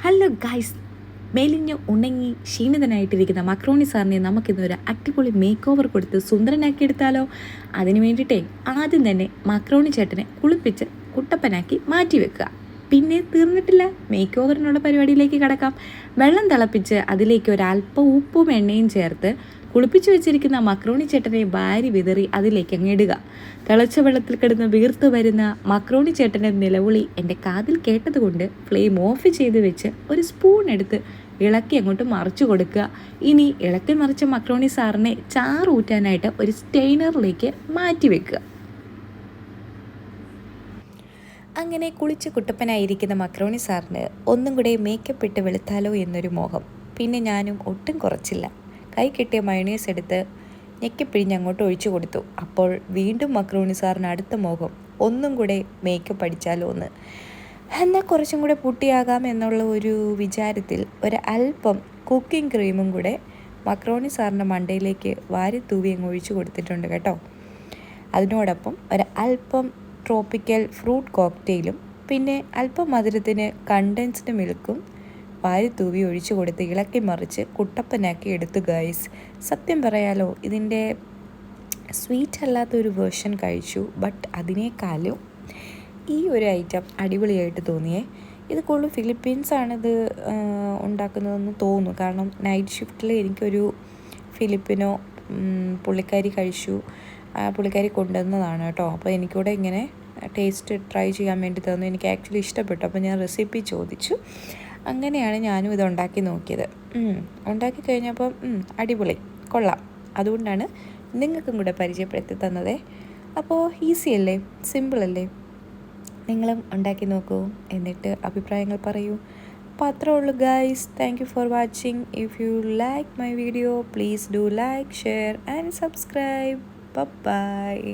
Hello guys, മെലിഞ്ഞ് ഉണങ്ങി ക്ഷീണിതനായിട്ടിരിക്കുന്ന macaroni സാറിനെ നമുക്കിന്നൊരു അടിപൊളി മേക്ക് ഓവർ കൊടുത്ത് സുന്ദരനാക്കി എടുത്താലോ. അതിന് വേണ്ടിയിട്ടേ ആദ്യം തന്നെ മക്രോണി ചേട്ടനെ കുളിപ്പിച്ച് കുട്ടപ്പനാക്കി മാറ്റി വെക്കുക. പിന്നെ തീർന്നിട്ടില്ല, മേക്ക് ഓവറിനുള്ള പരിപാടിയിലേക്ക് കടക്കാം. വെള്ളം തിളപ്പിച്ച് അതിലേക്ക് ഒരല്പം ഉപ്പും എണ്ണയും ചേർത്ത് കുളിപ്പിച്ച് വെച്ചിരിക്കുന്ന മക്രോണി ചേട്ടനെ വാരി വിതറി അതിലേക്ക് അങ്ങ് ഇടുക. തിളച്ച വെള്ളത്തിൽ കിടന്ന് വീർത്ത് വരുന്ന മക്രോണി ചേട്ടൻ്റെ നിലവിളി എൻ്റെ കാതിൽ കേട്ടതുകൊണ്ട് ഫ്ലെയിം ഓഫ് ചെയ്ത് വെച്ച് ഒരു സ്പൂൺ എടുത്ത് ഇളക്കി അങ്ങോട്ട് മറിച്ചു കൊടുക്കുക. ഇനി ഇളക്കി മറിച്ച മക്രോണി സാറിനെ ചാറ് ഊറ്റാനായിട്ട് ഒരു സ്റ്റെയിനറിലേക്ക് മാറ്റി വെക്കുക. അങ്ങനെ കുളിച്ച് കുട്ടപ്പനായിരിക്കുന്ന മക്രോണി സാറിന് ഒന്നും കൂടെ മേക്കപ്പ് ഇട്ട് വെളുത്താലോ എന്നൊരു മോഹം. പിന്നെ ഞാനും ഒട്ടും കുറച്ചില്ല. കൈ കിട്ടിയ മയണൈസ് എടുത്ത് ഞെക്കിപ്പിഴിഞ്ഞ് അങ്ങോട്ട് ഒഴിച്ചു കൊടുത്തു. അപ്പോൾ വീണ്ടും മക്രോണി സാറിന് അടുത്ത മോഹം, ഒന്നും കൂടെ മേക്കപ്പ് അടിച്ചാലോ എന്ന്. എന്നാൽ കുറച്ചും കൂടെ പുട്ടിയാകാം എന്നുള്ള ഒരു വിചാരത്തിൽ അല്പം കുക്കിംഗ് ക്രീമും കൂടെ മക്രോണി സാറിൻ്റെ മണ്ടയിലേക്ക് തൂവി അങ്ങ് ഒഴിച്ചു കൊടുത്തിട്ടുണ്ട് കേട്ടോ. അതിനോടൊപ്പം അല്പം ട്രോപ്പിക്കൽ ഫ്രൂട്ട് കോക്ടെയിലും പിന്നെ അല്പം മധുരത്തിന് കണ്ടൻസ്ഡ് മിൽക്കും തൂവി ഒഴിച്ചു കൊടുത്ത് ഇളക്കി മറിച്ച് കുട്ടപ്പനാക്കി എടുത്തു ഗൈസ്. സത്യം പറയാലോ, ഇതിൻ്റെ സ്വീറ്റ് അല്ലാത്തൊരു വേർഷൻ കഴിച്ചു. ബട്ട് അതിനേക്കാളും ഈ ഒരു ഐറ്റം അടിപൊളിയായിട്ട് തോന്നിയേ. ഇത് കൂടുതൽ ഫിലിപ്പീൻസാണിത് ഉണ്ടാക്കുന്നതെന്ന് തോന്നുന്നു. കാരണം നൈറ്റ് ഷിഫ്റ്റിൽ എനിക്കൊരു ഫിലിപ്പിനോ പുള്ളിക്കാരി കഴിച്ചു. പുള്ളിക്കാരി കൊണ്ടുവന്നതാണ് കേട്ടോ. അപ്പോൾ എനിക്കൂടെ ഇങ്ങനെ ടേസ്റ്റ് ട്രൈ ചെയ്യാൻ വേണ്ടി തന്നു. എനിക്ക് ആക്ച്വലി ഇഷ്ടപ്പെട്ടു. അപ്പോൾ ഞാൻ റെസിപ്പി ചോദിച്ചു. അങ്ങനെയാണ് ഞാനും ഇത് ഉണ്ടാക്കി നോക്കിയത്. ഉണ്ടാക്കി കഴിഞ്ഞപ്പം അടിപൊളി, കൊള്ളാം. അതുകൊണ്ടാണ് നിങ്ങൾക്കും കൂടെ പരിചയപ്പെടുത്തി തന്നത്. അപ്പോൾ ഈസി അല്ലേ, സിമ്പിളല്ലേ? നിങ്ങളും ഉണ്ടാക്കി നോക്കൂ, എന്നിട്ട് അഭിപ്രായങ്ങൾ പറയൂ. അപ്പോൾ അത്രേ ഉള്ളൂ guys. Thank you for watching. If you like my video, please do like, share and subscribe. Bye-bye.